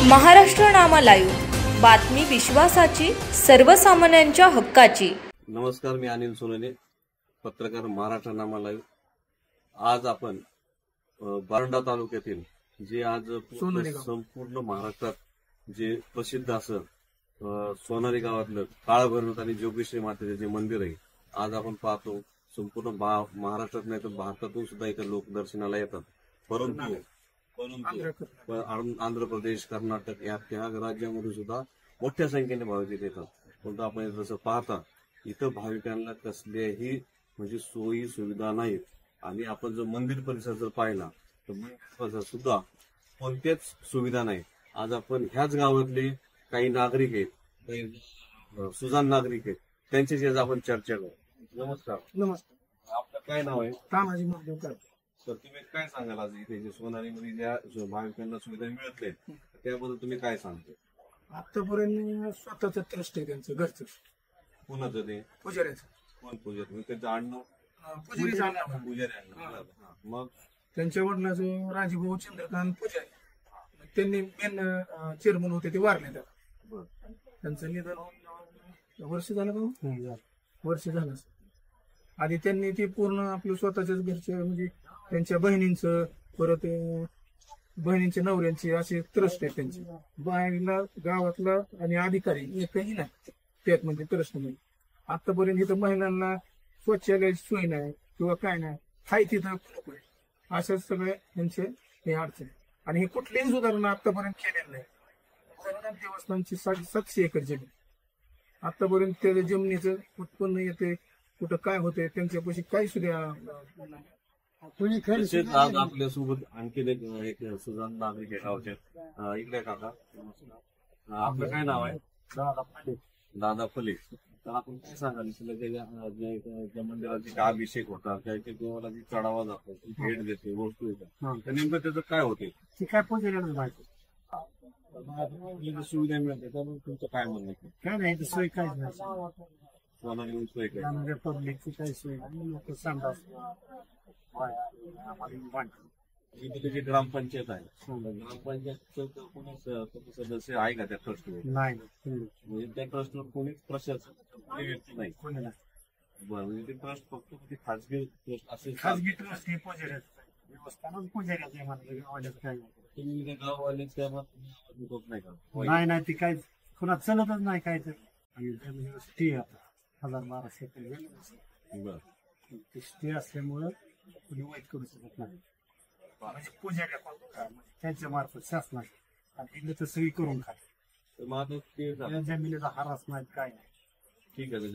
महाराष्ट्र नामा live, बातमी विश्वासाची, सर्वसामान्यांच्या हक्काची। नमस्कार, मी अनिल सोनवणे, पत्रकार, महाराष्ट्र नामा लाईव्ह। आज आपण बारंडा तालुक्यातील जे आज संपूर्ण महाराष्ट्रात जे प्रसिद्ध असं सोनारी गावातलं काळभैरव आणि जोगेश्वरी मातेचे जे मंदिर आहे, आज आपण पाहतो संपूर्ण महाराष्ट्रात नाही तर भारतातून सुद्धा इथे लोक दर्शनाला येतात। परंतु आंध्र प्रदेश, कर्नाटक या राज्यामध्ये सुद्धा मोठ्या संख्येने भाविक येतात। परंतु आपण जसं पाहता इथं भाविकांना कसल्याही म्हणजे सोयी सुविधा नाहीत आणि आपण जर मंदिर परिसर जर पाहिला तर मंदिर परिसर सुद्धा कोणत्याच सुविधा नाही। आज आपण ह्याच गावातले काही नागरिक आहेत, काही सुजाण नागरिक आहेत, त्यांच्याशी आज आपण चर्चा करू। नमस्कार। नमस्कार। आपलं काय नाव आहे? तानाजी महादेव। तर तुम्ही काय सांगाल आज इथे जे सोनारीमध्ये ज्या भाविकांना सुविधा मिळत नाहीत त्याबद्दल तुम्ही काय सांगता? आतापर्यंत स्वतःच ट्रस्ट आहे त्यांचं घरचं। कुणाचं ते? पुजाऱ्याचं। कोण पुजारी? त्यांचं आडनाव? पुजारी आणलं। पुजारी। मग त्यांच्या वडिलाचं राजीभाऊ चंद्रकांत पुजारी, त्यांनी मेन चेअरमन होते, ते वारले त्याला। त्यांचं निधन वर्ष झालं का? वर्ष झालं। आधी त्यांनी ती पूर्ण आपलं स्वतःच्याच घरचे म्हणजे त्यांच्या बहिणींचं, परत बहिणींच्या नवऱ्यांचे असे ट्रस्ट आहे त्यांचे। बाहेरला गावातला आणि अधिकारी एकही नाही त्यात म्हणजे ट्रस्ट मध्ये। आतापर्यंत इथं महिलांना शौचालयाची सोय नाही किंवा काय नाही, हाय तिथं नको आहे, अशा सगळे यांचे हे अडचण। आणि हे कुठलीही सुधारणा आतापर्यंत केलेली नाही। जगन्नाथ देवस्थानची 700 एकर जमीन, आतापर्यंत त्या जमिनीचं उत्पन्न येते कुठं काय होते त्यांच्यापाशी काही सुद्धा आज आपल्यासोबत आणखी एक सुजाण नागरिक आहे गावच्या। इकडे काका, आपलं काय नाव आहे? दादा फले। तर आपण काय सांगाल ज्या मंदिराची काय अभिषेक होता, त्याच्या देवाला जी चढावा जातो, भेट देते, वस्तू येतात, तर नेमकं त्याचं काय होते? काय पोहोचलेलं माहिती सुविधा मिळते, त्यामुळे तुमचं काय म्हणणं? काय नाही, सोय काहीच नाही। सोनारी सोय काय? पब्लिकची काही सोय नाही, लोक सांगतात। जी ग्रामपंचायत आहे, ग्रामपंचायतचं कोणी सदस्य आहे का त्या ट्रस्टवर? नाही, म्हणजे त्या ट्रस्टवर कोणीच प्रशासन व्यक्ती नाही, कोणी नाही। बरं, म्हणजे ते ट्रस्ट फक्त खाजगी ट्रस्ट असेल? खाजगी ट्रस्ट हे देवस्थान पुजाऱ्याचं म्हणलं, गावाल्याचं काय नाही। तुम्ही त्या गाववालेच त्या होत नाही का? नाही, ती काय कुणा चलतच नाही काय तर। आणि स्टे आता 1000-1200 एकर स्टे असल्यामुळं कुणी वाईट करू शकत नाही, म्हणजे पुजाऱ्या त्यांच्या मार्फत शासनाच्या आणि इकडे तर सगळी करून खाते। जमिनीचा हारास नाही, काय नाही। ठीक आहे,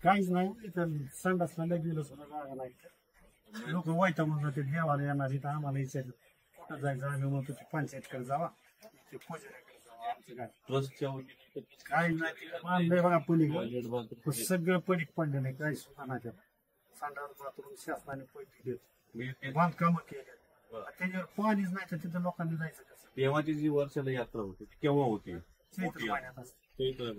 काहीच नाही। संडासला गेलं सुद्धा जागा नाही, लोक वाईट म्हणून जाते देवाला येणार इथं आम्हाला विचारलं कुठं जायचं, आम्ही म्हणतो पंचायतकडे जावा, ते पुजाऱ्याकडे जावा, काही नाही। बघा पलीकडे सगळं पडीक पडलेलं आहे, काही सुद्धा नाही। संडास बाथरूम शासनाने पैसे देत, बांधकाम केले, त्याच्यावर पाणीच नाही, तर तिथं लोकांनी जायचं कसं? तेव्हाची जी वर्षाला यात्रा होती ती केव्हा होती? चैत्र महिन्यात असते। चैत्र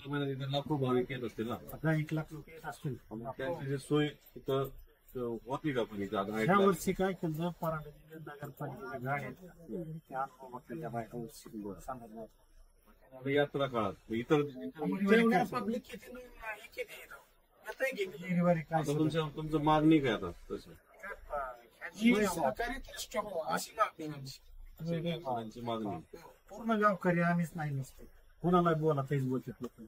महिन्यात इथे लाखो भाविक येत असतील ना? 1 लाख लोक येत असतील। त्यांची सोय तिथं होती का कोणी? ह्या वर्षी काय केलं, परांडा नगरपालिकेच्या गाड्या यात्रा काळात इतर तुमचं मागणी काय आता? तसं मागणी पूर्ण गावकरी आम्हीच नाही नसतो, कोणाला बोला तेच बोलतात लोक।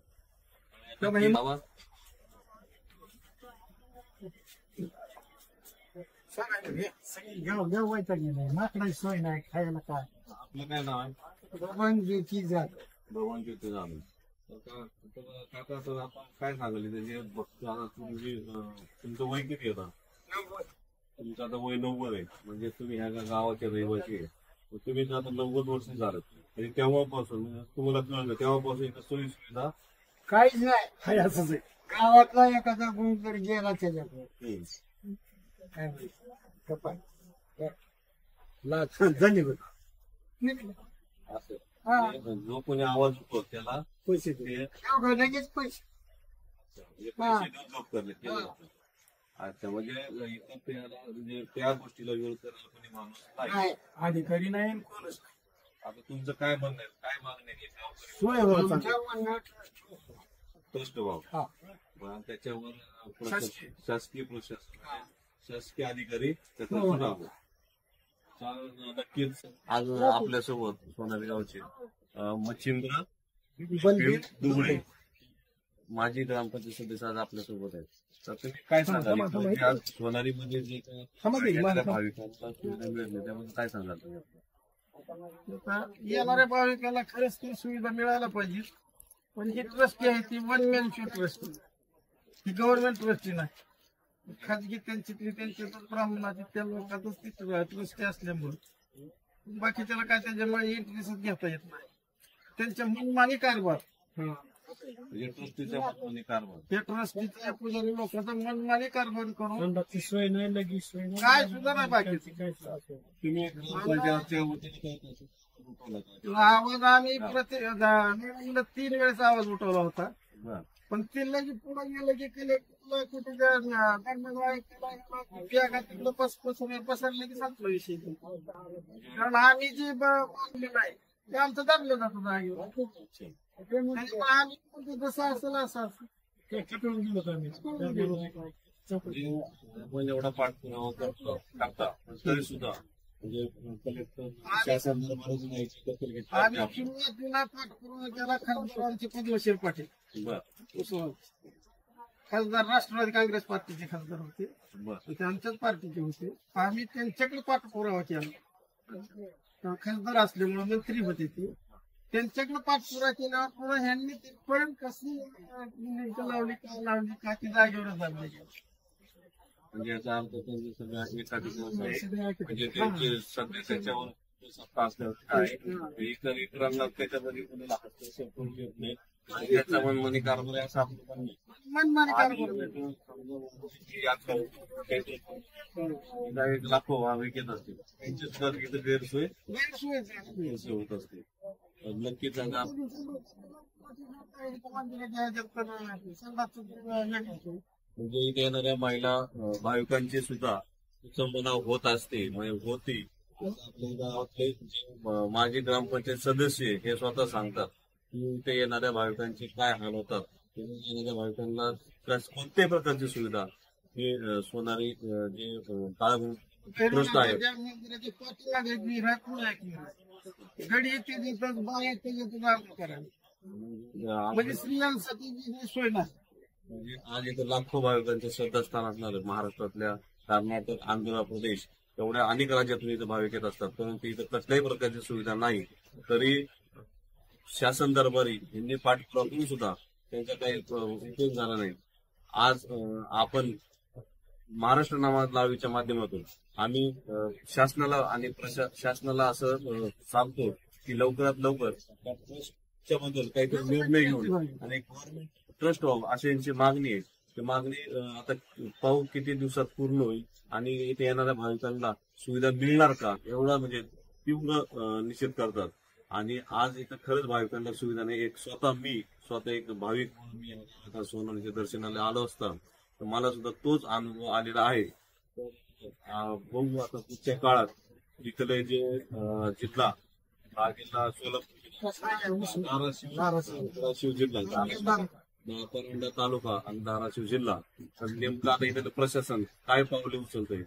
गाव गाव व्हायचा नाही, माकडाची सोय नाही, खायला काय। आपलं काय नाव आहे? भगवानची जात भगवानची जाणं काका। तर आपण काय सांगाल त्याचे तुमचं वय किती होता? तुमचं आता वय 90 आहे, म्हणजे तुम्ही ह्या गावाच्या रहिवासी आहे, तुम्ही आता 90 वर्ष झालं, म्हणजे तेव्हापासून तुम्हाला कळलं तेव्हापासून इथं सोयी सुविधा काहीच नाही, हाय असंच आहे। गावातला एखादा गुण जर गेला त्याच्याकडे असं जो कोणी आवाज होतो त्याला पैसे लगेच पैसे जॉब करले अच्छा, म्हणजे इथं म्हणजे त्या गोष्टीला विरोध करायला कोणी माणूस नाही. अधिकारी नाही आणि कोणच नाही. आता तुमचं काय म्हणणं आहे, काय मागणी आहे गावकरी? सोय व्हायला पाहिजे. ट्रस्ट व्हावं. हा. पण त्याच्यावर शासकीय. शासकीय प्रशासन, शासकीय अधिकारी त्याचा सुधारावं. चालेल, नक्कीच. आज आपल्यासोबत सोनारी गावचे मच्छिंद्र दुबळे माजी ग्रामपंचायत सदस्य आज आपल्यासोबत आहेत. तर तुम्ही काय सांगाल म्हणजे आज सोनारीमध्ये जे भाविकांना सुविधा मिळत त्यामध्ये काय सांगाल? येणाऱ्या भाविकाला खरंच ती सुविधा मिळायला पाहिजे. पण ही ट्रस्टी आहे ती वन मॅन शो ट्रस्टी, ही गव्हर्नमेंट ट्रस्टी नाही. खाजगी त्यांच्या ब्राह्मणाची त्या लोकांतच ती ट्रस्टी असल्यामुळे बाकीच्याला काय त्याच्यामुळे इंटरेस्ट घेता येत नाही. त्यांच्या मनमानी कारभार, म्हणजे ट्रस्टीचा मनमानी कारभार, त्या ट्रस्टीच्या पुजारी लोकांचा मनमानी कारभार करून सोय नाही, लगेच सोय नाही, काय सुद्धा नाही बाकीची. तुम्ही ग्रामपंचायतच्या वतीने काय करता? आवाज आम्ही 3 वेळेस आवाज उठवला होता. बरं. पण ते लगेच पुढे गेलं की कलेक्टरला कुठे तिकडं पसरले की संपला विषय. कारण आम्ही जे मागलेलं आहे ते आमचं धरलं जातं जागेवर. आम्ही जसं असेल असं असं किटून गेलो आम्ही. आपण एवढा पाठपुरावा करता तरी सुद्धा म्हणजे कलेक्टर शासन दरबाराची माहिती दखल घेतली. आम्ही सुरुवातीला पाठपुरावा केला खासदारांचे पद्मश्री पाटील. बरं. खासदार राष्ट्रवादी काँग्रेस पार्टीचे खासदार होते, बरं. ते आमच्याच पार्टीचे होते. आम्ही त्यांच्याकडे पाठपुरावा केला. खासदार असल्यामुळे मंत्री होते ते. त्यांच्याकडे पाठपुरावा केल्यावर पुन्हा ह्यांनी ते पण कशी लावली काय लावली का ती जागेवरच लावली. म्हणजे याचा अर्थ त्यांनी सगळ्या एका ठिकाणी म्हणजे त्यांचे सगळे त्याच्यावर सत्ता असल्यावर काय इतरांना त्याच्यामध्ये कोणाला हस्तक्षेप करून येत नाही. त्याचा मनमानी कारभार आहे असं आपलं म्हणणं आहे. मनमानी कारभार लाखो भाविक येत असतील त्यांची सुद्धा तिथे गैरसोय गैरसोय होत असते. नक्कीच सांगा म्हणजे इथे येणाऱ्या महिला भाविकांची सुद्धा विसंबना होत असते म्हणजे होती. आपल्या गावातले जे माजी ग्रामपंचायत सदस्य हे स्वतः सांगतात की इथे येणाऱ्या भाविकांचे काय हाल होतात. येणाऱ्या भाविकांना कोणत्याही प्रकारची सुविधा हे सोनारी जे काळभूमी ट्रस्ट आहे गडी येते तिथं बाय येते तिथं करायला म्हणजे स्त्रियांसाठी सोय नाही. म्हणजे आज इथं लाखो भाविकांचे श्रद्धास्थान असणार महाराष्ट्रातल्या कर्नाटक, आंध्र प्रदेश एवढ्या अनेक राज्यातून इथं भाविक येत असतात. परंतु इथं कसल्याही प्रकारची सुविधा नाही. तरी शासन दरबारी यांनी पाठपुरावा करून सुद्धा त्यांचा काही उपयोग झाला नाही. आज आपण महाराष्ट्र नामा लावीच्या माध्यमातून आम्ही शासनाला आणि शासनाला असं सांगतो की लवकरात लवकर त्या ट्रस्टच्या बद्दल काहीतरी निर्णय घेऊन आणि गव्हर्नमेंट ट्रस्ट व्हावं अशी यांची मागणी आहे. ती मागणी आता पाहू किती दिवसात पूर्ण होईल आणि इथे येणाऱ्या भाविकांना सुविधा मिळणार का एवढा म्हणजे तीव्र निषेध करतात. आणि आज इथं खरंच भाविकांना सुविधा नाही. स्वतः एक भाविक म्हणून मी आता सोनारीच्या दर्शनाला आलो असता तर मला सुद्धा तोच अनुभव आलेला आहे. बघू आता पुढच्या काळात इथले जे जिल्हा हा जिल्हा सोलापूर, धाराशिव जिल्हा, परंडा तालुका आणि धाराशिव जिल्हा नेमकं आता इथलं प्रशासन काय पावले उचलतंय